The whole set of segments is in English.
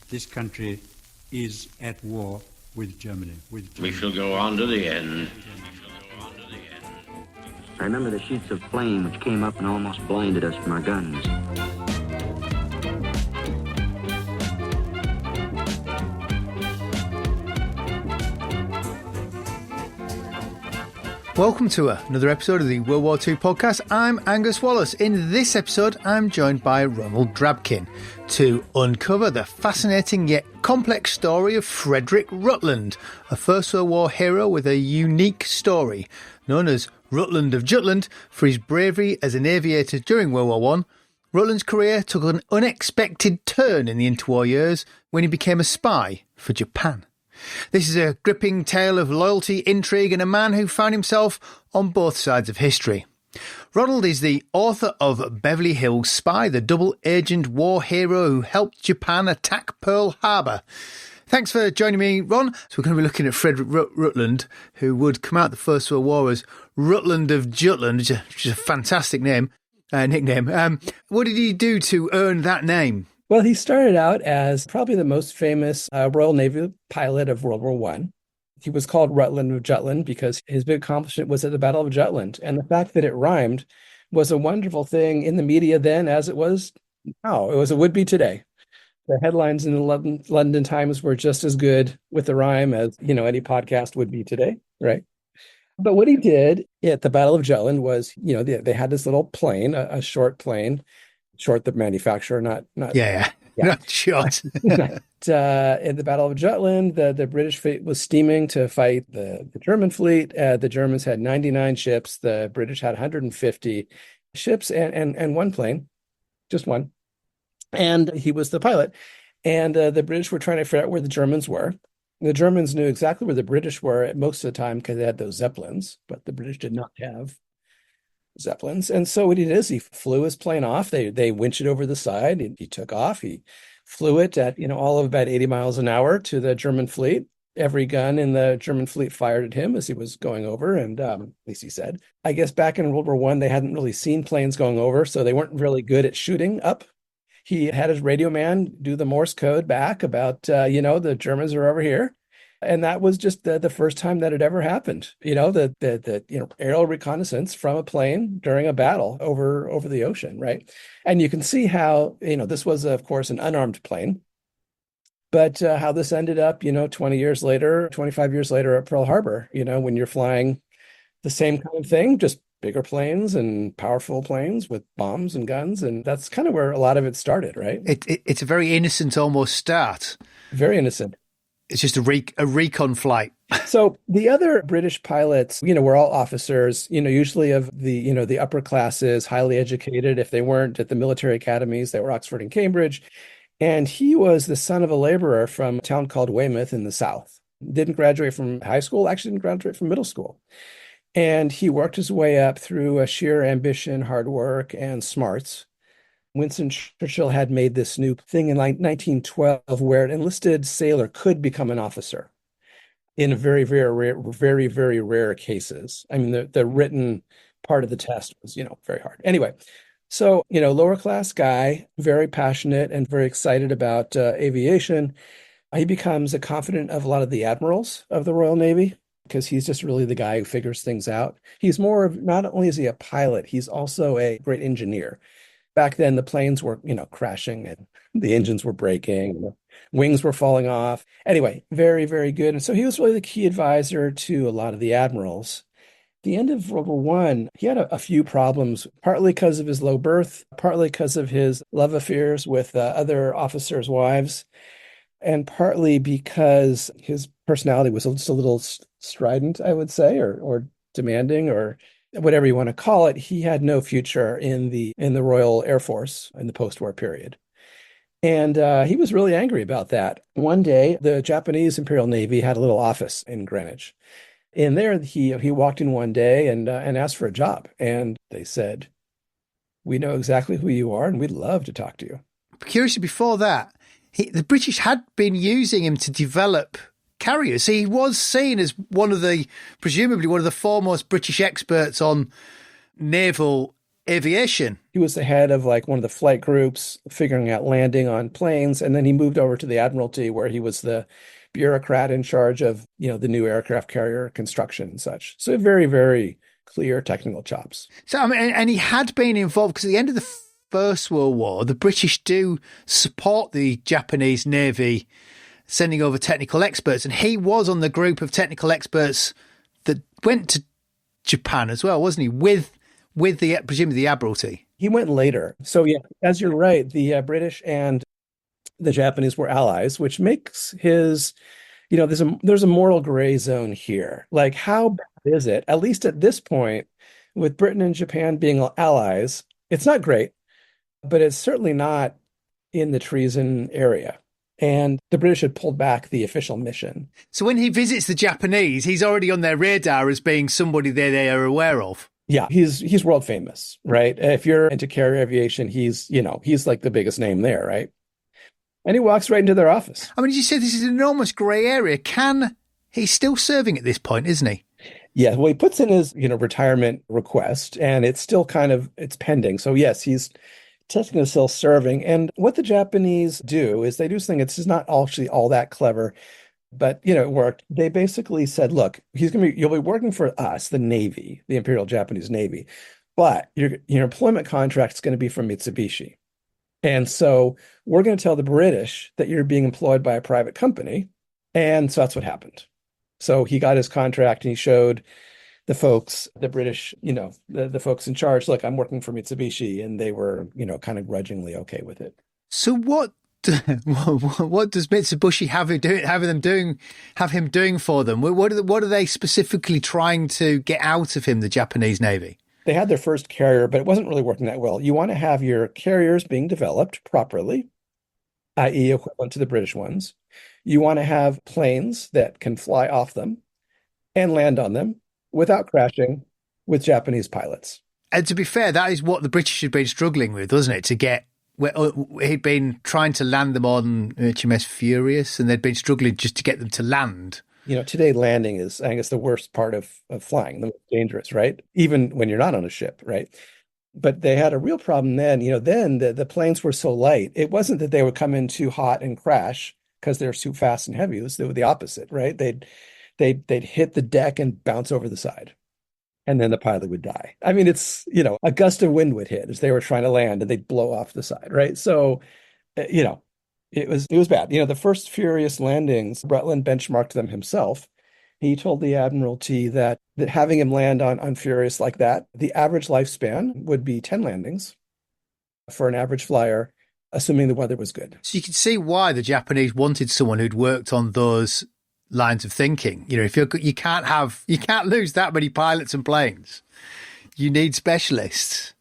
this country is at war with Germany. We shall go on to the end. I remember the sheets of flame which came up and almost blinded us from our guns. Welcome to another episode of the World War II podcast. I'm Angus Wallace. In this episode, I'm joined by Ronald Drabkin to uncover the fascinating yet complex story of Frederick Rutland, a First World War hero with a unique story. Known as Rutland of Jutland for his bravery as an aviator during World War I, Rutland's career took an unexpected turn in the interwar years when he became a spy for Japan. This is a gripping tale of loyalty, intrigue, and a man who found himself on both sides of history. Ronald is the author of Beverly Hills Spy, the double-agent war hero who helped Japan attack Pearl Harbor. Thanks for joining me, Ron. So we're going to be looking at Frederick Rutland, who would come out the First World War as Rutland of Jutland, which is a fantastic nickname. What did he do to earn that name? Well, he started out as probably the most famous Royal Navy pilot of World War I. He was called Rutland of Jutland because his big accomplishment was at the Battle of Jutland. And the fact that it rhymed was a wonderful thing in the media then, as it was now. It would be today. The headlines in the London Times were just as good with the rhyme as, any podcast would be today, right? But what he did at the Battle of Jutland was, they had this little plane, a short plane. Short, the manufacturer, not not short. In the Battle of Jutland, the British fleet was steaming to fight the German fleet. The Germans had 99 ships. The British had 150 ships and one plane, just one. And he was the pilot. And the British were trying to figure out where the Germans were. The Germans knew exactly where the British were most of the time because they had those Zeppelins, but the British did not have Zeppelins. And so what he did is he flew his plane off. They winched it over the side. He took off. He flew it at, all of about 80 miles an hour to the German fleet. Every gun in the German fleet fired at him as he was going over. And at least he said, I guess back in World War I, they hadn't really seen planes going over, so they weren't really good at shooting up. He had his radio man do the Morse code back about, the Germans are over here. And that was just the first time that it ever happened. The aerial reconnaissance from a plane during a battle over the ocean, right? And you can see how, this was, of course, an unarmed plane, but how this ended up, 20 years later, 25 years later at Pearl Harbor, when you're flying the same kind of thing, just bigger planes and powerful planes with bombs and guns. And that's kind of where a lot of it started, right? It's a very innocent almost start. Very innocent. It's just a recon flight. So the other British pilots, were all officers, usually of the upper classes, highly educated. If they weren't at the military academies, they were Oxford and Cambridge. And he was the son of a laborer from a town called Weymouth in the South. Didn't graduate from high school, actually didn't graduate from middle school. And he worked his way up through a sheer ambition, hard work, and smarts. Winston Churchill had made this new thing in 1912 where an enlisted sailor could become an officer in very, very rare cases. I mean, the written part of the test was, very hard. Anyway, so, lower class guy, very passionate and very excited about aviation. He becomes a confidant of a lot of the admirals of the Royal Navy because he's just really the guy who figures things out. He's more of, not only is he a pilot, he's also a great engineer. Back then, the planes were, crashing and the engines were breaking, and the wings were falling off. Anyway, very, very good. And so he was really the key advisor to a lot of the admirals. At the end of World War I, he had a few problems, partly because of his low birth, partly because of his love affairs with other officers' wives, and partly because his personality was just a little strident, I would say, or demanding, or whatever you want to call it. He had no future in the Royal Air Force in the post-war period. And he was really angry about that. One day, the Japanese Imperial Navy had a little office in Greenwich. In there, he walked in one day and asked for a job. And they said, we know exactly who you are, and we'd love to talk to you. Curiously, before that, the British had been using him to develop carriers. So he was seen as presumably one of the foremost British experts on naval aviation. He was the head of like one of the flight groups, figuring out landing on planes. And then he moved over to the Admiralty, where he was the bureaucrat in charge of, the new aircraft carrier construction and such. So very, very clear technical chops. So, I mean, and he had been involved because at the end of the First World War, the British do support the Japanese Navy, sending over technical experts. And he was on the group of technical experts that went to Japan as well, wasn't he? With presumably the Admiralty. He went later. So yeah, as you're right, the British and the Japanese were allies, which makes his, there's a moral gray zone here. Like, how bad is it, at least at this point, with Britain and Japan being allies? It's not great, but it's certainly not in the treason area. And the British had pulled back the official mission. So when he visits the Japanese, he's already on their radar as being somebody they are aware of. Yeah, he's world famous, right? If you're into carrier aviation, he's like the biggest name there, right? And he walks right into their office. I mean, as you said, this is an enormous grey area. He's still serving at this point, isn't he? Yeah, well, he puts in his, retirement request, and it's still it's pending. So yes, he's technically still serving. And what the Japanese do is they do something that's not actually all that clever, but it worked. They basically said, look, you'll be working for us, the Navy, the Imperial Japanese Navy, but your employment contract is going to be from Mitsubishi. And so we're going to tell the British that you're being employed by a private company. And so that's what happened. So he got his contract and he showed the folks, the British, the folks in charge, look, I'm working for Mitsubishi. And they were, kind of grudgingly okay with it. So what does Mitsubishi have him doing for them? What are they specifically trying to get out of him, the Japanese Navy? They had their first carrier, but it wasn't really working that well. You want to have your carriers being developed properly, i.e. equivalent to the British ones. You want to have planes that can fly off them and land on them without crashing with Japanese pilots. And to be fair, that is what the British had been struggling with, wasn't it? To get, he'd been trying to land them on HMS Furious, and they'd been struggling just to get them to land. Today landing is, I guess, the worst part of flying, the most dangerous, right? Even when you're not on a ship, right? But they had a real problem then. Then the planes were so light. It wasn't that they would come in too hot and crash because they're too fast and heavy. It was the opposite, right? They'd hit the deck and bounce over the side, and then the pilot would die. I mean, it's, a gust of wind would hit as they were trying to land, and they'd blow off the side, right? So, it was bad. The first Furious landings, Rutland benchmarked them himself. He told the Admiralty that having him land on Furious like that, the average lifespan would be 10 landings for an average flyer, assuming the weather was good. So you can see why the Japanese wanted someone who'd worked on those lines of thinking. If you can't lose that many pilots and planes. You need specialists.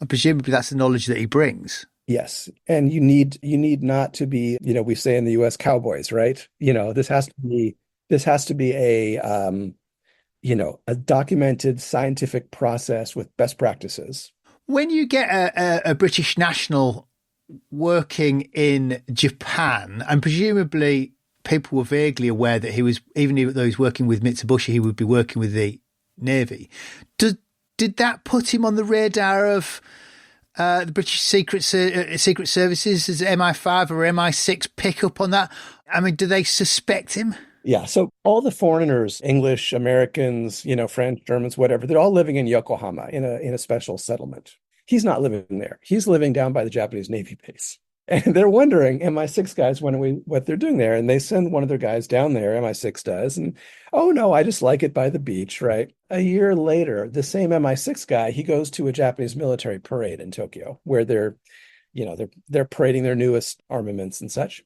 And presumably that's the knowledge that he brings. Yes. And you need not to be, we say in the US, cowboys, right? This has to be a documented scientific process with best practices. When you get a British national working in Japan, and presumably people were vaguely aware that he was, even though he was working with Mitsubishi, he would be working with the Navy. Did that put him on the radar of the British Secret Services? Does MI5 or MI6 pick up on that? I mean, do they suspect him? Yeah. So all the foreigners, English, Americans, French, Germans, whatever, they're all living in Yokohama in a special settlement. He's not living there. He's living down by the Japanese Navy base. And they're wondering, MI6 guys, what they're doing there. And they send one of their guys down there, MI6 does. And, oh, no, I just like it by the beach, right? A year later, the same MI6 guy, he goes to a Japanese military parade in Tokyo where they're parading their newest armaments and such.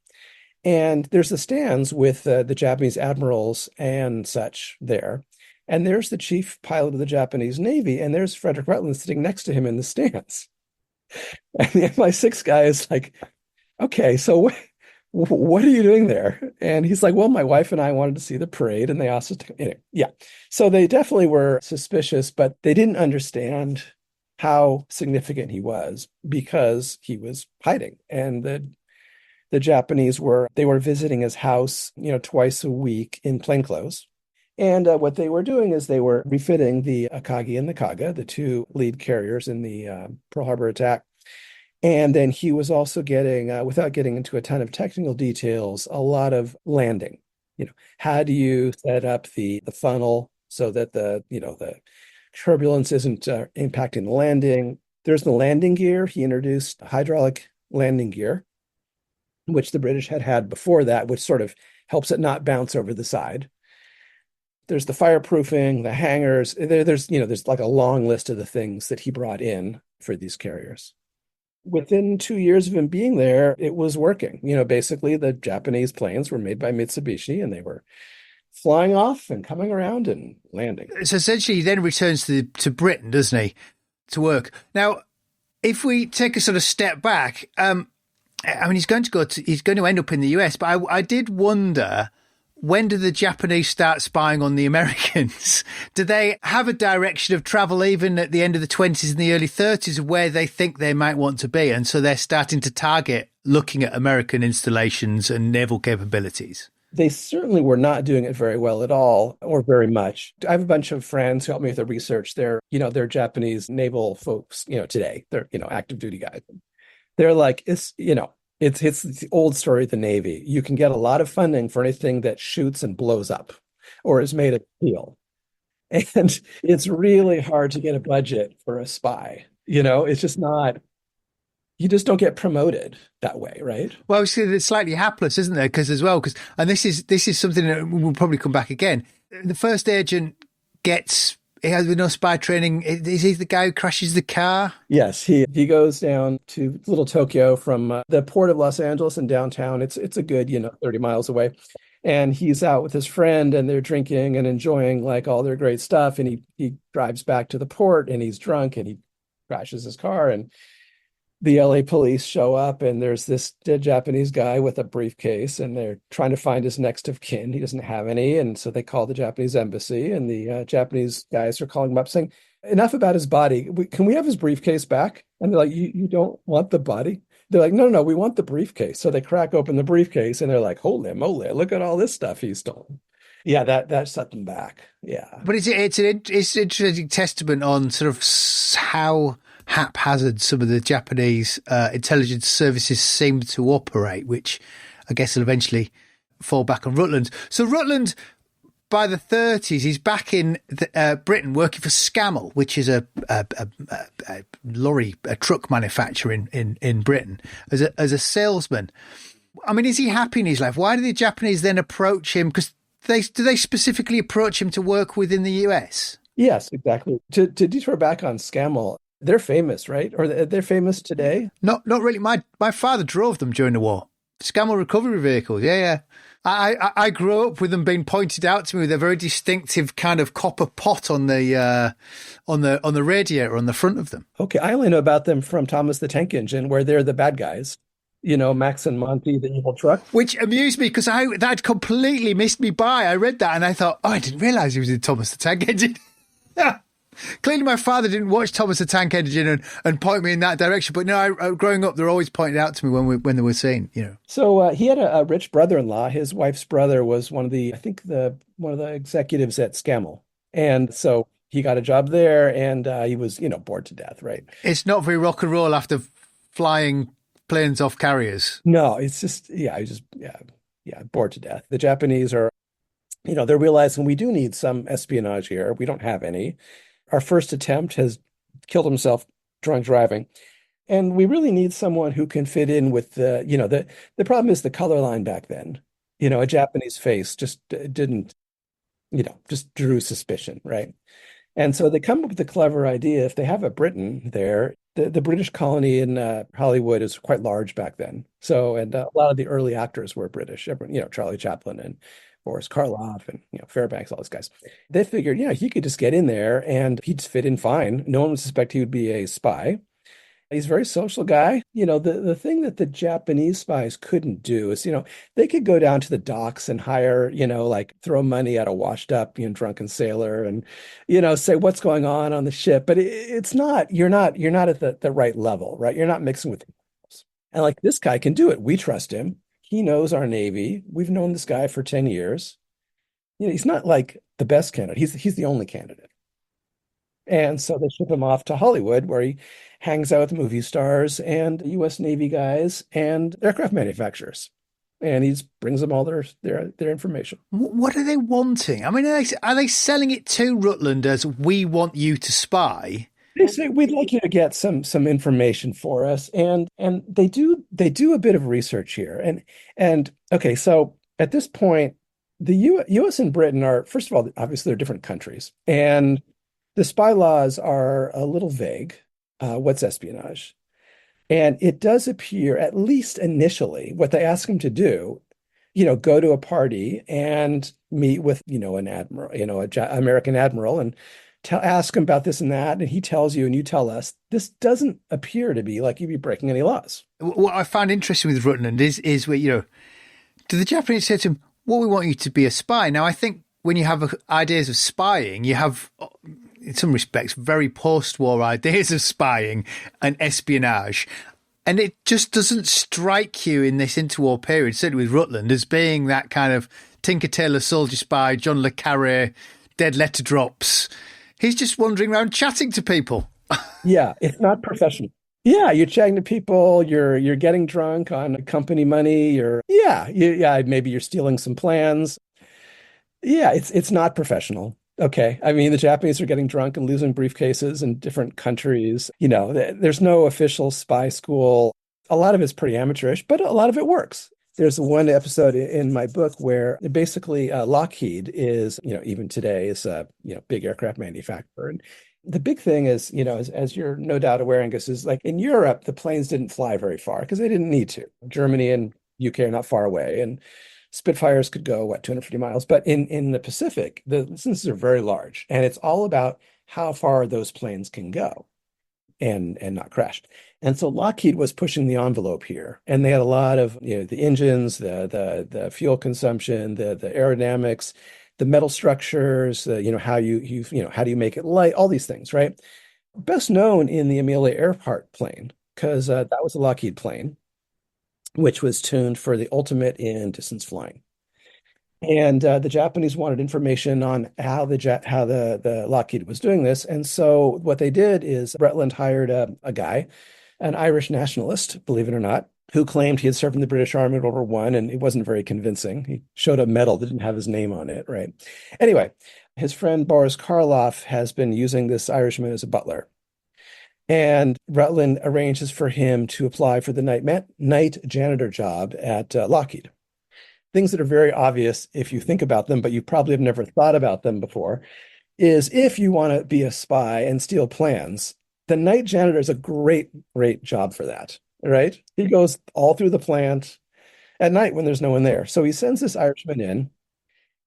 And there's the stands with the Japanese admirals and such there. And there's the chief pilot of the Japanese Navy. And there's Frederick Rutland sitting next to him in the stands. And the MI6 guy is like, okay, so what are you doing there? And he's like, well, my wife and I wanted to see the parade. And they also, yeah. So they definitely were suspicious, but they didn't understand how significant he was because he was hiding. And the Japanese were visiting his house, twice a week in plainclothes. And what they were doing is they were refitting the Akagi and the Kaga, the two lead carriers in the Pearl Harbor attack. And then he was also getting, without getting into a ton of technical details, a lot of landing. How do you set up the funnel so that the turbulence isn't impacting the landing? There's the landing gear. He introduced hydraulic landing gear, which the British had before that, which sort of helps it not bounce over the side. There's the fireproofing, the hangars. There's like a long list of the things that he brought in for these carriers. Within 2 years of him being there, it was working. Basically the Japanese planes were made by Mitsubishi and they were flying off and coming around and landing. So essentially he then returns to Britain, doesn't he, to work. Now, if we take a sort of step back, he's going to end up in the US, but I did wonder, when do the Japanese start spying on the Americans? Do they have a direction of travel even at the end of the 20s and the early 30s of where they think they might want to be? And so they're starting to target looking at American installations and naval capabilities. They certainly were not doing it very well at all, or very much. I have a bunch of friends who help me with the research. They're Japanese naval folks, today. They're, active duty guys. They're like, it's the old story of the Navy. You can get a lot of funding for anything that shoots and blows up or is made of steel. And it's really hard to get a budget for a spy. It's just not, you just don't get promoted that way, right? Well, see, it's slightly hapless, isn't there? And this is something that will probably come back again. The first agent he has no spy training. Is he the guy who crashes the car? Yes, he goes down to Little Tokyo from the port of Los Angeles in downtown. It's a good 30 miles away, and he's out with his friend, and they're drinking and enjoying like all their great stuff. And he drives back to the port, and he's drunk, and he crashes his car, and the LA police show up, and there's this dead Japanese guy with a briefcase, and they're trying to find his next of kin. He doesn't have any. And so they call the Japanese embassy, and the Japanese guys are calling him up saying, enough about his body. Can we have his briefcase back? And they're like, you don't want the body? They're like, no, we want the briefcase. So they crack open the briefcase, and they're like, holy moly, look at all this stuff he's stolen. Yeah, that set them back. Yeah. But it's an interesting testament on sort of how haphazard some of the Japanese intelligence services seem to operate, which I guess will eventually fall back on Rutland. So Rutland, by the 30s, he's back in Britain working for Scammell, which is a truck manufacturer in Britain, as a salesman. I mean, is he happy in his life? Why do the Japanese then approach him? Because do they specifically approach him to work within the US? Yes, exactly. To detour back on Scammell, they're famous, right? Or they're famous today? Not really. My father drove them during the war. Scammell recovery vehicles. Yeah. I grew up with them being pointed out to me with a very distinctive kind of copper pot on the radiator on the front of them. Okay, I only know about them from Thomas the Tank Engine, where they're the bad guys. Max and Monty, the evil truck. Which amused me because that completely missed me by. I read that and I thought, I didn't realise he was in Thomas the Tank Engine. Clearly my father didn't watch Thomas the Tank Engine and point me in that direction. But no, growing up, they're always pointed out to me when they were seen, So he had a rich brother-in-law. His wife's brother was one of the executives at Scammell. And so he got a job there, and he was, bored to death, right? It's not very rock and roll after flying planes off carriers. No, it's just, bored to death. The Japanese are, they're realizing we do need some espionage here. We don't have any. Our first attempt has killed himself drunk driving. And we really need someone who can fit in with the problem is the color line back then. A Japanese face just didn't, just drew suspicion, right? And so they come up with a clever idea. If they have a Briton there, the British colony in Hollywood is quite large back then. So, and a lot of the early actors were British, Charlie Chaplin and Boris Karloff and, Fairbanks, all those guys. They figured, he could just get in there and he'd fit in fine. No one would suspect he would be a spy. He's a very social guy. The thing that the Japanese spies couldn't do is, they could go down to the docks and hire, throw money at a washed up, drunken sailor and, say what's going on the ship. But it's not, you're not at the right level, right? You're not mixing with them. And like this guy can do it. We trust him. He knows our Navy. We've known this guy for 10 years. he's not like the best candidate. He's the only candidate. And so they ship him off to Hollywood, where he hangs out with movie stars and U.S. Navy guys and aircraft manufacturers. And he brings them all their information. What are they wanting? I mean, are they selling it to Rutland as, we want you to spy? They say, we'd like you to get some information for us, and they do a bit of research here, and okay, so at this point, the U.S. and Britain are, first of all, obviously they're different countries, and the spy laws are a little vague. What's espionage? And it does appear, at least initially, what they ask him to do, go to a party and meet with, an admiral, American admiral, and ask him about this and that, and he tells you and you tell us. This doesn't appear to be like you'd be breaking any laws. What I found interesting with Rutland is where, do the Japanese say to him, well, we want you to be a spy? Now, I think when you have ideas of spying, you have, in some respects, very post-war ideas of spying and espionage. And it just doesn't strike you in this interwar period, certainly with Rutland, as being that kind of Tinker Tailor Soldier spy, John le Carré, dead letter drops. He's just wandering around chatting to people. Yeah, it's not professional. Yeah, you're chatting to people. You're getting drunk on company money. Maybe you're stealing some plans. Yeah, it's not professional. Okay, I mean, the Japanese are getting drunk and losing briefcases in different countries. There's no official spy school. A lot of it's pretty amateurish, but a lot of it works. There's one episode in my book where basically Lockheed is, even today is a, big aircraft manufacturer. And the big thing is, as you're no doubt aware, Angus, is like in Europe, the planes didn't fly very far because they didn't need to. Germany and UK are not far away, and Spitfires could go, 250 miles. But in the Pacific, the distances are very large, and it's all about how far those planes can go and not crash. And so Lockheed was pushing the envelope here, and they had a lot of, the engines, the fuel consumption, the aerodynamics, the metal structures, how do you make it light, all these things, right? Best known in the Amelia Earhart plane, because that was a Lockheed plane, which was tuned for the ultimate in distance flying. And the Japanese wanted information on how the Lockheed was doing this. And so what they did is Rutland hired a guy, an Irish nationalist, believe it or not, who claimed he had served in the British Army in World War I, and it wasn't very convincing. He showed a medal that didn't have his name on it, right? Anyway, his friend Boris Karloff has been using this Irishman as a butler. And Rutland arranges for him to apply for the night janitor job at Lockheed. Things that are very obvious if you think about them, but you probably have never thought about them before, is if you want to be a spy and steal plans, the night janitor is a great, great job for that, right? He goes all through the plant at night when there's no one there. So he sends this Irishman in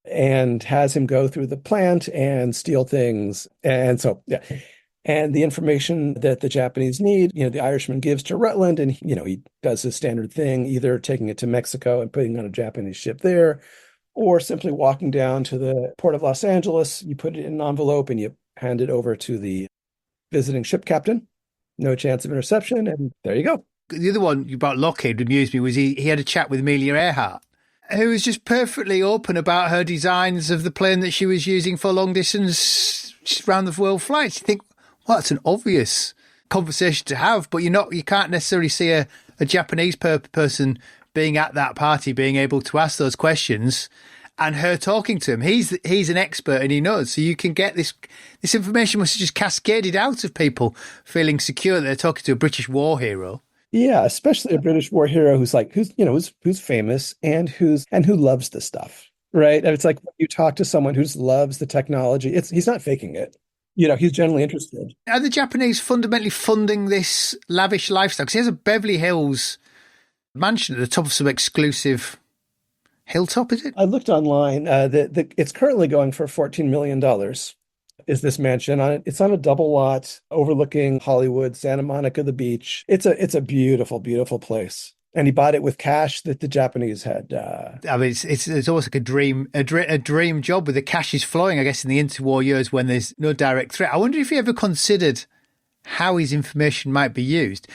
and has him go through the plant and steal things. And so, yeah. And the information that the Japanese need, the Irishman gives to Rutland, and, he does his standard thing, either taking it to Mexico and putting it on a Japanese ship there, or simply walking down to the port of Los Angeles. You put it in an envelope and you hand it over to the visiting ship captain. No chance of interception, and there you go. The other one about Lockheed amused me was he had a chat with Amelia Earhart, who was just perfectly open about her designs of the plane that she was using for long distance round the world flights. You think, well, it's an obvious conversation to have, but you can't necessarily see a Japanese person being at that party, being able to ask those questions, and her talking to him. He's an expert and he knows. So you can get this information must have just cascaded out of people feeling secure that they're talking to a British war hero. Yeah, especially a British war hero who's famous and who loves the stuff, right? And it's like when you talk to someone who loves the technology, he's not faking it. He's generally interested. Are the Japanese fundamentally funding this lavish lifestyle? Because he has a Beverly Hills mansion at the top of some exclusive hilltop, is it? I looked online. It's currently going for $14 million. Is this mansion on it? It's on a double lot overlooking Hollywood, Santa Monica, the beach. It's a beautiful, beautiful place. And he bought it with cash that the Japanese had. I mean, it's almost like a dream job with the cash is flowing, I guess, in the interwar years when there's no direct threat. I wonder if he ever considered how his information might be used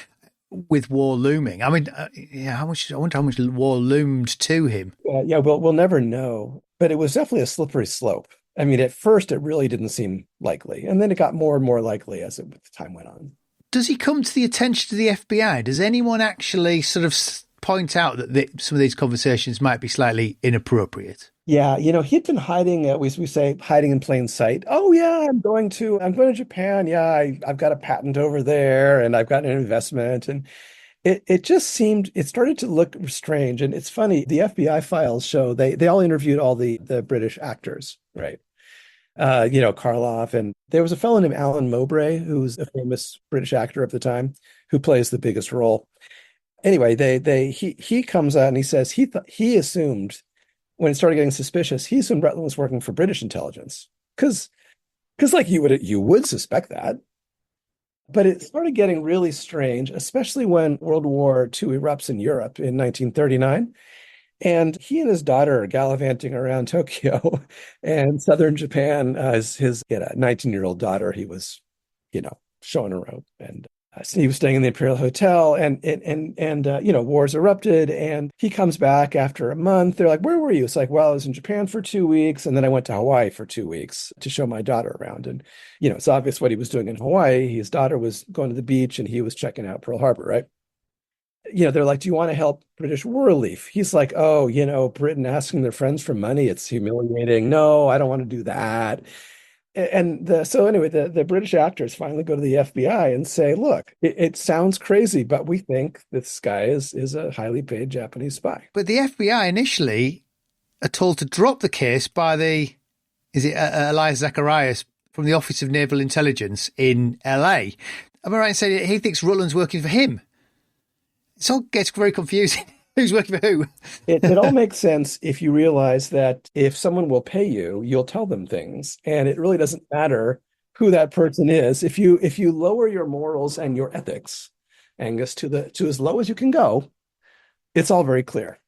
with war looming. I mean, I wonder how much war loomed to him. We'll never know. but it was definitely a slippery slope. I mean, at first, it really didn't seem likely. And then it got more and more likely as time went on. Does he come to the attention of the FBI? Does anyone actually sort of point out that some of these conversations might be slightly inappropriate? Yeah, he'd been hiding, we say hiding in plain sight. Oh yeah, I'm going to Japan. Yeah, I've got a patent over there and I've got an investment. And it just seemed, it started to look strange. And it's funny, the FBI files show they all interviewed all the British actors, right? Karloff, and there was a fellow named Alan Mowbray, who's a famous British actor of the time, who plays the biggest role. Anyway, he comes out and he says he assumed, when it started getting suspicious, he assumed Rutland was working for British intelligence, because like you would suspect that. But it started getting really strange, especially when World War II erupts in Europe in 1939. And he and his daughter are gallivanting around Tokyo and southern Japan. His 19-year-old daughter, he was, showing around. And so he was staying in the Imperial Hotel, and wars erupted. And he comes back after a month. They're like, "Where were you?" It's like, "Well, I was in Japan for 2 weeks, and then I went to Hawaii for 2 weeks to show my daughter around." And it's obvious what he was doing in Hawaii. His daughter was going to the beach, and he was checking out Pearl Harbor, right? They're like, "Do you want to help British war relief?" He's like, "Oh, Britain asking their friends for money, it's humiliating. No, I don't want to do that." So anyway, the British actors finally go to the FBI and say, "Look, it sounds crazy, but we think this guy is a highly paid Japanese spy." But the FBI initially are told to drop the case by Elias Zacharias from the Office of Naval Intelligence in LA. Am I right in saying he thinks Rutland's working for him? It all gets very confusing. Who's working for who? It all makes sense if you realize that if someone will pay you, you'll tell them things, and it really doesn't matter who that person is. If you lower your morals and your ethics, Angus, to as low as you can go, it's all very clear.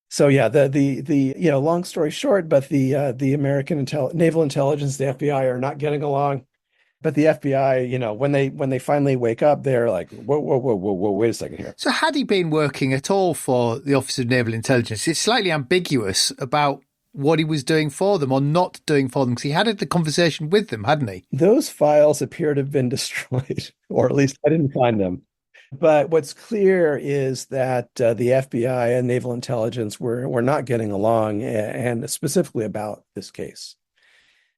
So yeah, the long story short, but the American naval intelligence, the FBI, are not getting along. But the FBI, when they finally wake up, they're like, whoa, wait a second here. So had he been working at all for the Office of Naval Intelligence? It's slightly ambiguous about what he was doing for them or not doing for them, because he had the conversation with them, hadn't he? Those files appear to have been destroyed, or at least I didn't find them. But what's clear is that the FBI and naval intelligence were not getting along, and specifically about this case.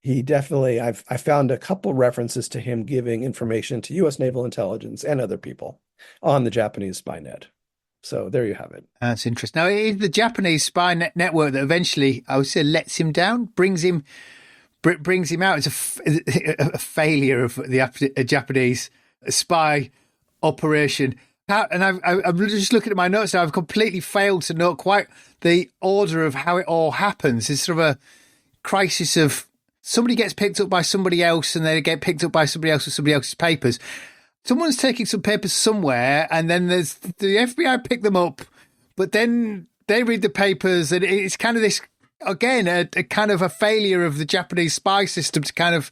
He definitely, I found a couple references to him giving information to U.S. naval intelligence and other people on the Japanese spy net. So there you have it. That's interesting. Now, it is the Japanese spy network that eventually, I would say, lets him down, brings him out. It's a failure of the Japanese spy operation. And I'm just looking at my notes now. I've completely failed to note quite the order of how it all happens. It's sort of a crisis of somebody gets picked up by somebody else, and they get picked up by somebody else with somebody else's papers. Someone's taking some papers somewhere, and then there's the FBI pick them up, but then they read the papers, and it's kind of this, again, a kind of a failure of the Japanese spy system to kind of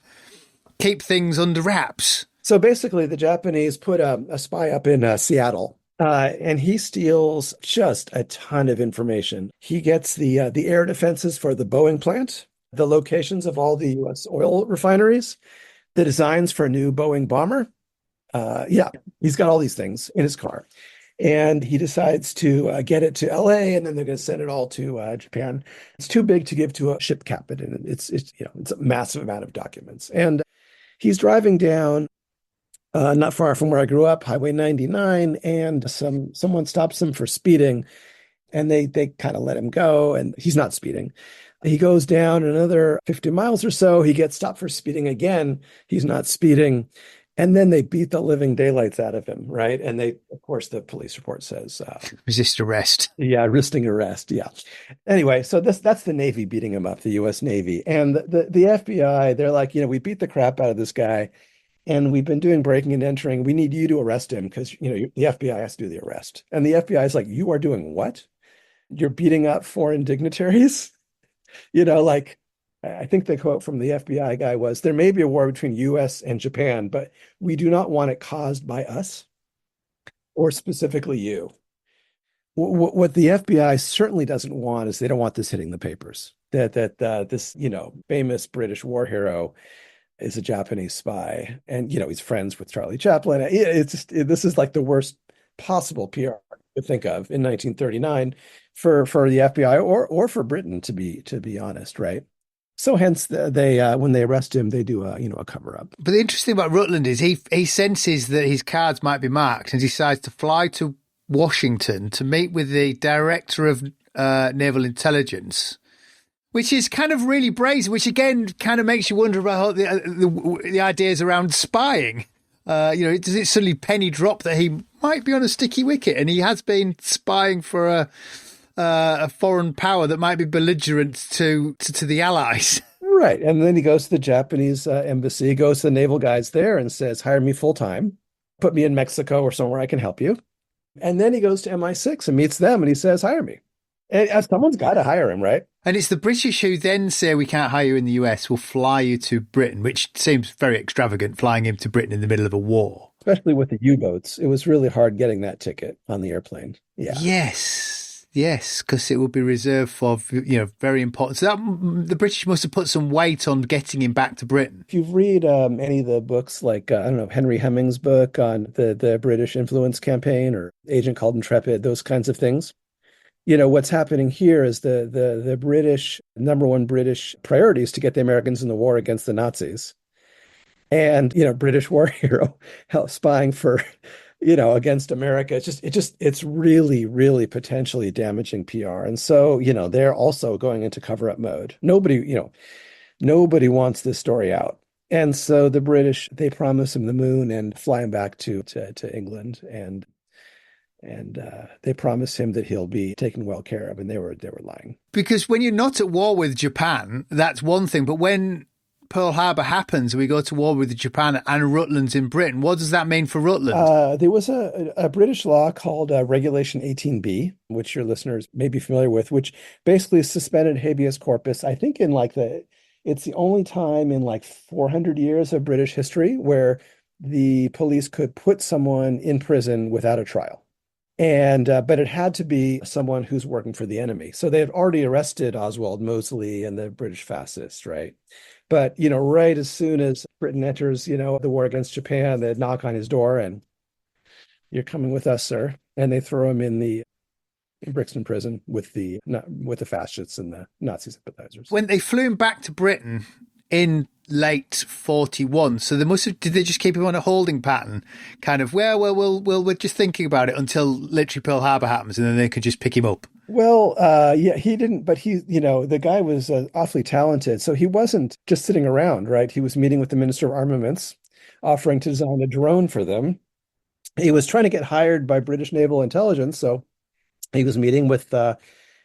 keep things under wraps. So basically, the Japanese put a spy up in Seattle, and he steals just a ton of information. He gets the air defenses for the Boeing plant, the locations of all the U.S. oil refineries, the designs for a new Boeing bomber. He's got all these things in his car. And he decides to get it to L.A., and then they're going to send it all to Japan. It's too big to give to a ship captain, and it's a massive amount of documents. And he's driving down not far from where I grew up, Highway 99, and someone stops him for speeding, and they kind of let him go, and he's not speeding. He goes down another 50 miles or so. He gets stopped for speeding again. He's not speeding. And then they beat the living daylights out of him, right? And of course, the police report says... resist arrest. Yeah, resisting arrest, yeah. Anyway, so that's the Navy beating him up, the U.S. Navy. And the FBI, they're like, we beat the crap out of this guy, and we've been doing breaking and entering. We need you to arrest him because, the FBI has to do the arrest. And the FBI is like, you are doing what? You're beating up foreign dignitaries? I think the quote from the FBI guy was, there may be a war between U.S. and Japan, but we do not want it caused by us or specifically you. What the FBI certainly doesn't want is they don't want this hitting the papers. That this, famous British war hero is a Japanese spy, and he's friends with Charlie Chaplin. This is like the worst possible PR to think of in 1939 for the FBI or for Britain, to be honest, right? So hence they when they arrest him, they do a cover up. But the interesting thing about Rutland is he senses that his cards might be marked and decides to fly to Washington to meet with the director of naval intelligence, which is kind of really brazen, which again kind of makes you wonder about the ideas around spying. Does it suddenly penny drop that he might be on a sticky wicket and he has been spying for a foreign power that might be belligerent to the Allies? Right. And then he goes to the Japanese embassy, goes to the naval guys there and says, hire me full time, put me in Mexico or somewhere I can help you. And then he goes to MI6 and meets them and he says, hire me. And someone's got to hire him, right? And it's the British who then say, we can't hire you in the US, we'll fly you to Britain, which seems very extravagant, flying him to Britain in the middle of a war. Especially with the U-boats. It was really hard getting that ticket on the airplane. Yeah. Yes, because it would be reserved for, very important. So the British must have put some weight on getting him back to Britain. If you read any of the books, like, Henry Hemming's book on the British influence campaign or Agent Called Intrepid, those kinds of things, what's happening here is the British, number one British priority is to get the Americans in the war against the Nazis. And, British war hero spying for, against America. It's really, really potentially damaging PR. And so, they're also going into cover-up mode. Nobody wants this story out. And so the British, they promise him the moon and fly him back to England. And they promise him that he'll be taken well care of, and they were lying. Because when you're not at war with Japan, that's one thing. But when Pearl Harbor happens, we go to war with Japan and Rutland's in Britain, what does that mean for Rutland? There was a British law called Regulation 18B, which your listeners may be familiar with, which basically suspended habeas corpus. I think it's the only time in 400 years of British history where the police could put someone in prison without a trial. And but it had to be someone who's working for the enemy. So they had already arrested Oswald Mosley and the British fascists, right? But, right as soon as Britain enters, the war against Japan, they knock on his door and you're coming with us, sir. And they throw him in Brixton prison with the fascists and the Nazi sympathizers. When they flew him back to Britain in late 41, so did they just keep him on a holding pattern? Kind of, we're just thinking about it until literally Pearl Harbor happens and then they could just pick him up. Well, yeah, he didn't, but the guy was awfully talented. So he wasn't just sitting around, right? He was meeting with the Minister of Armaments, offering to design a drone for them. He was trying to get hired by British Naval Intelligence. So he was meeting with the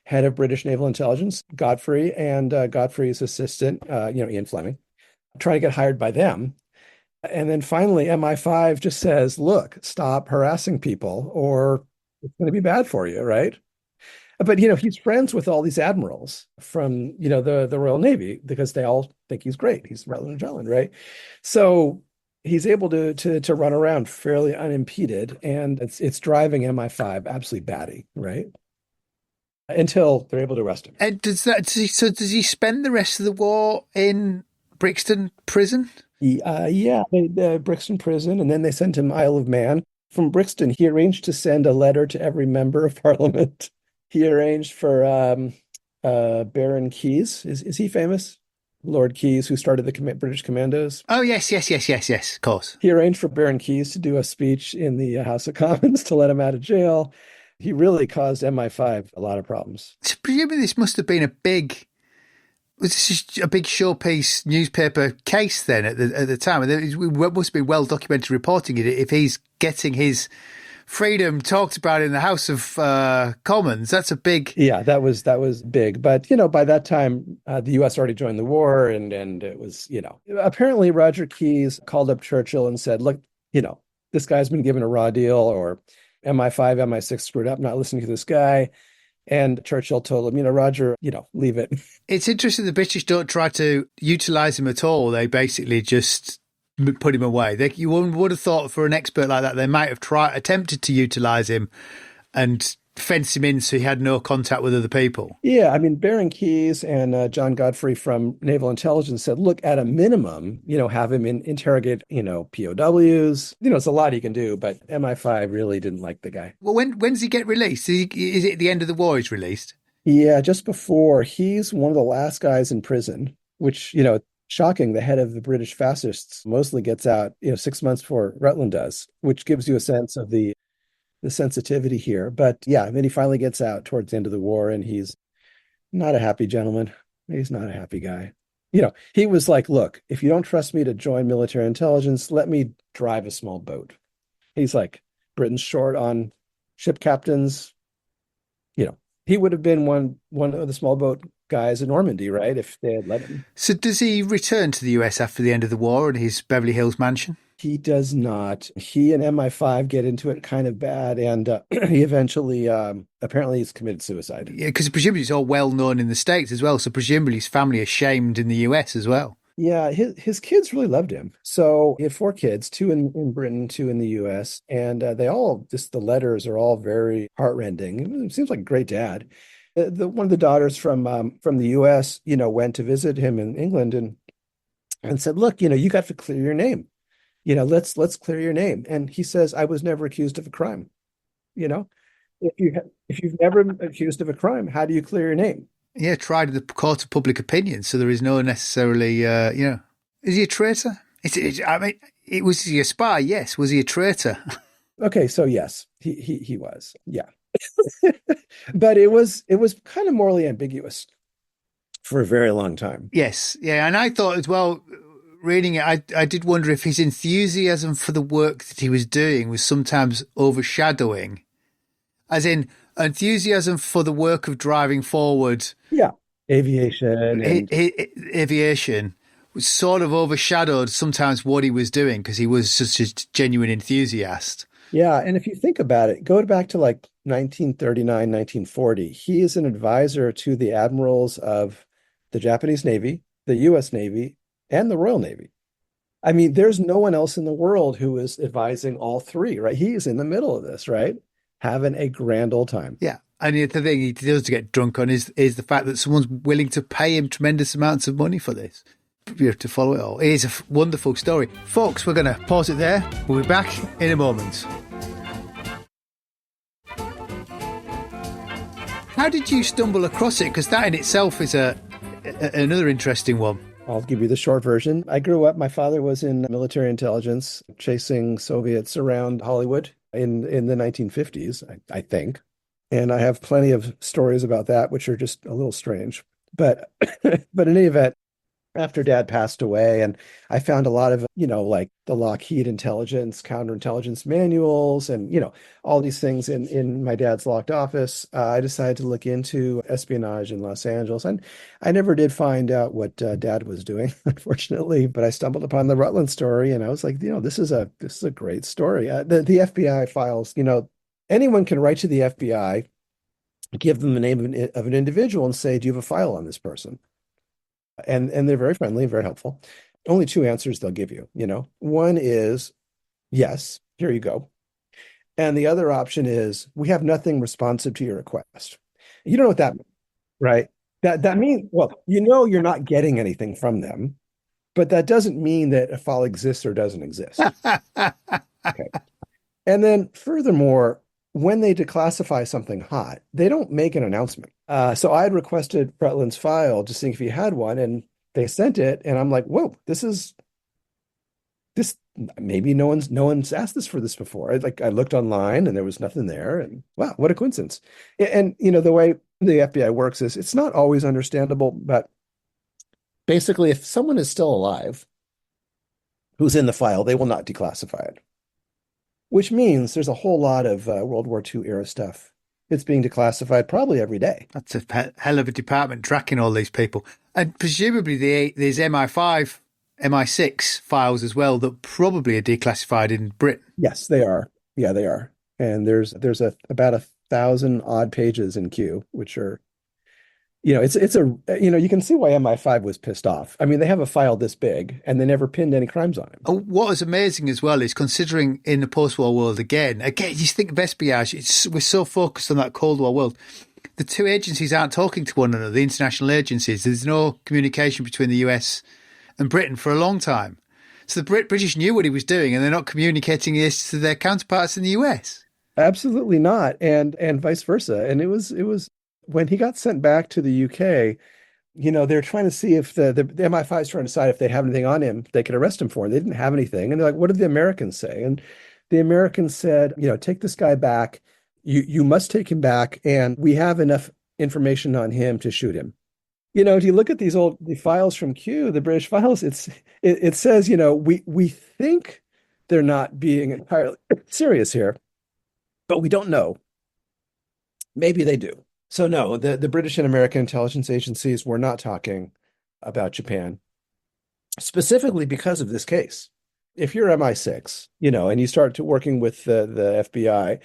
head of British Naval Intelligence, Godfrey, and Godfrey's assistant, Ian Fleming, trying to get hired by them. And then finally, MI5 just says, look, stop harassing people or it's going to be bad for you, right? But, he's friends with all these admirals from, the Royal Navy because they all think he's great. He's Rutland of Jutland, right? So he's able to run around fairly unimpeded, and it's driving MI5 absolutely batty, right? Until they're able to arrest him. And does he spend the rest of the war in Brixton prison? The Brixton prison, and then they sent him Isle of Man. From Brixton, he arranged to send a letter to every member of Parliament. He arranged for Baron Keyes. Is he famous? Lord Keyes, who started the British Commandos. Oh, yes, of course. He arranged for Baron Keyes to do a speech in the House of Commons to let him out of jail. He really caused MI5 a lot of problems. So presumably this must have been a big showpiece newspaper case then at the time. It must be well documented reporting it if he's getting his freedom talked about in the House of Commons. That's a big... Yeah, that was big. But, by that time, the U.S. already joined the war and it was, apparently Roger Keyes called up Churchill and said, look, this guy's been given a raw deal, or MI5, MI6 screwed up, not listening to this guy. And Churchill told him, Roger, leave it. It's interesting the British don't try to utilize him at all. They basically just put him away. You would have thought for an expert like that, they might have attempted to utilize him and fence him in so he had no contact with other people. Yeah, I mean, Baron Keyes and John Godfrey from Naval Intelligence said, look, at a minimum, have him interrogate, POWs. It's a lot he can do, but MI5 really didn't like the guy. Well, when does he get released? Is it at the end of the war he's released? Yeah, just before. He's one of the last guys in prison, which, shocking. The head of the British fascists mostly gets out, 6 months before Rutland does, which gives you a sense of the sensitivity here. But yeah, I mean, he finally gets out towards the end of the war, and he's not a happy gentleman. He's not a happy guy. He was like, look, if you don't trust me to join military intelligence, let me drive a small boat. He's like, Britain's short on ship captains. He would have been one of the small boat guys in Normandy, right? If they had let him. So does he return to the US after the end of the war in his Beverly Hills mansion? He does not. He and MI5 get into it kind of bad, and he eventually, apparently he's committed suicide. Yeah, because presumably it's all well known in the States as well, so presumably his family are shamed in the US as well. Yeah, his kids really loved him. So he had 4 kids, 2 in Britain, 2 in the US, and they all, just the letters are all very heartrending. It seems like a great dad. One of the daughters from the US, went to visit him in England and said, look, you got to clear your name. Let's clear your name. And he says, I was never accused of a crime. If you've never been accused of a crime, how do you clear your name? Yeah, tried the court of public opinion, so there is no necessarily, is he a traitor? Was he a spy? Yes. Was he a traitor? Okay, so yes, he was. Yeah. But it was kind of morally ambiguous for a very long time. Yes. Yeah. And I thought as well, reading it, I did wonder if his enthusiasm for the work that he was doing was sometimes overshadowing, as in enthusiasm for the work of driving forward. Yeah. Aviation. Aviation was sort of overshadowed sometimes what he was doing because he was such a genuine enthusiast. Yeah. And if you think about it, go back to like 1939, 1940, he is an advisor to the admirals of the Japanese Navy, the US Navy, and the Royal Navy. I mean, there's no one else in the world who is advising all 3, right? He is in the middle of this, right? Having a grand old time. Yeah. And the thing he does to get drunk on is the fact that someone's willing to pay him tremendous amounts of money for this. You have to follow it all. It is a wonderful story. Folks, we're going to pause it there. We'll be back in a moment. How did you stumble across it? Because that in itself is another interesting one. I'll give you the short version. I grew up, my father was in military intelligence, chasing Soviets around Hollywood in the 1950s, I think. And I have plenty of stories about that, which are just a little strange. But in any event, after Dad passed away, and I found a lot of, like the Lockheed intelligence, counterintelligence manuals, and, all these things in my dad's locked office, I decided to look into espionage in Los Angeles. And I never did find out what Dad was doing, unfortunately, but I stumbled upon the Rutland story, and I was like, this is a great story. The FBI files, anyone can write to the FBI, give them the name of an individual and say, do you have a file on this person? And they're very friendly and very helpful. Only 2 answers they'll give you, One is, yes, here you go. And the other option is, we have nothing responsive to your request. You don't know what that means, right? That means, well, you're not getting anything from them, but that doesn't mean that a file exists or doesn't exist. Okay. And then furthermore, when they declassify something hot, they don't make an announcement. So I had requested Rutland's file to see if he had one, and they sent it, and I'm like, whoa, this maybe no one's asked this for this before. I looked online and there was nothing there, and wow, what a coincidence. And the way the FBI works is it's not always understandable, but basically if someone is still alive who's in the file, they will not declassify it. Which means there's a whole lot of World War II era stuff. It's being declassified probably every day. That's a hell of a department tracking all these people. And presumably there's MI5, MI6 files as well that probably are declassified in Britain. Yes, they are. Yeah, they are. And there's about 1,000 odd pages in Q, which are, you can see why MI5 was pissed off. I mean, they have a file this big and they never pinned any crimes on him. Oh, what is amazing as well is considering in the post-war world again, you think of espionage, we're so focused on that Cold War world. The two agencies aren't talking to one another, the international agencies. There's no communication between the US and Britain for a long time. So the British knew what he was doing and they're not communicating this to their counterparts in the US. Absolutely not. And vice versa. And it was when he got sent back to the UK, they're trying to see if the MI5 is trying to decide if they have anything on him they could arrest him for. And they didn't have anything. And they're like, what did the Americans say? And the Americans said, take this guy back. You must take him back. And we have enough information on him to shoot him. If you look at the files from Q, the British files, it says, we think they're not being entirely serious here, but we don't know. Maybe they do. So no, the British and American intelligence agencies were not talking about Japan, specifically because of this case. If you're MI6, and you start working with the FBI,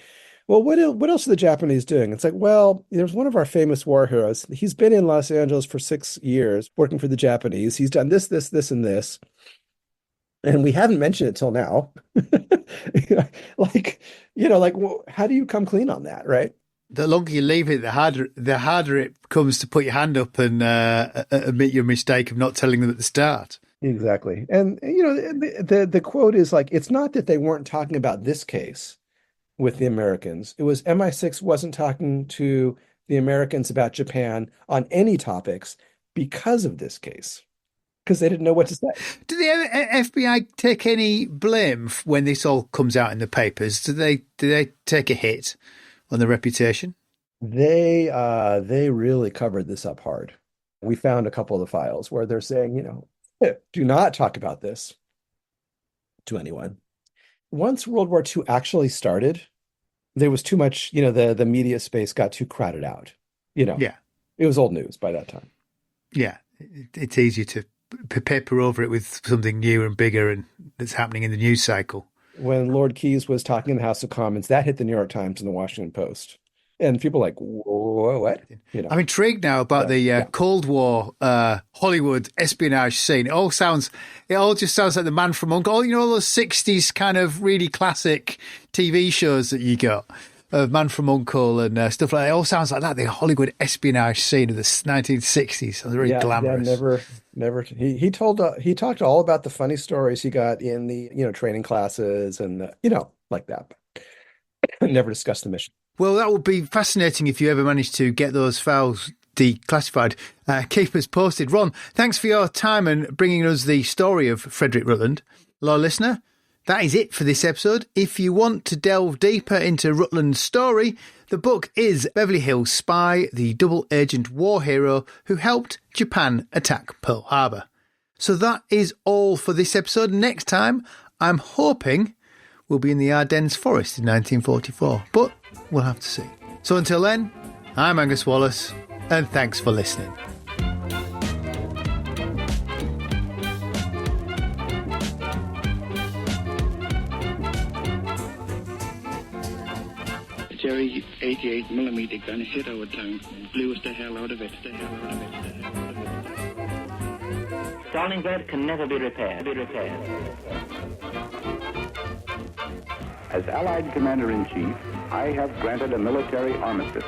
well, what else are the Japanese doing? It's like, well, there's one of our famous war heroes. He's been in Los Angeles for 6 years working for the Japanese. He's done this, and this. And we haven't mentioned it till now. How do you come clean on that, right? The longer you leave it, the harder it comes to put your hand up and admit your mistake of not telling them at the start. Exactly. And, the quote is like, it's not that they weren't talking about this case with the Americans. It was MI6 wasn't talking to the Americans about Japan on any topics because of this case, because they didn't know what to say. Do the FBI take any blame when this all comes out in the papers? Do they take a hit on the reputation? They really covered this up hard. We found a couple of the files where they're saying, do not talk about this to anyone. Once World War II actually started, there was too much, the media space got too crowded out. Yeah. It was old news by that time. Yeah. It's easier to paper over it with something new and bigger and that's happening in the news cycle. When Lord Keyes was talking in the House of Commons, that hit the New York Times and the Washington Post. And people were like, whoa, what? I'm intrigued now about the Cold War Hollywood espionage scene. It all just sounds like the Man from U.N.C.L.E. All those 60s kind of really classic TV shows that you got of Man from U.N.C.L.E. and stuff like that. It all sounds like that, the Hollywood espionage scene of the 1960s. It was very glamorous. Yeah, never. He talked all about the funny stories he got in the, training classes and, like that. But never discussed the mission. Well, that would be fascinating if you ever managed to get those files declassified. Keep us posted. Ron, thanks for your time and bringing us the story of Frederick Rutland. Hello, listener. That is it for this episode. If you want to delve deeper into Rutland's story, the book is Beverly Hills Spy, the double-agent war hero who helped Japan attack Pearl Harbor. So that is all for this episode. Next time, I'm hoping we'll be in the Ardennes forest in 1944, but we'll have to see. So until then, I'm Angus Wallace, and thanks for listening. Jerry 88mm gun hit our tank, blew us the hell out of it. Stalingrad can never be repaired. As Allied Commander-in-Chief, I have granted a military armistice.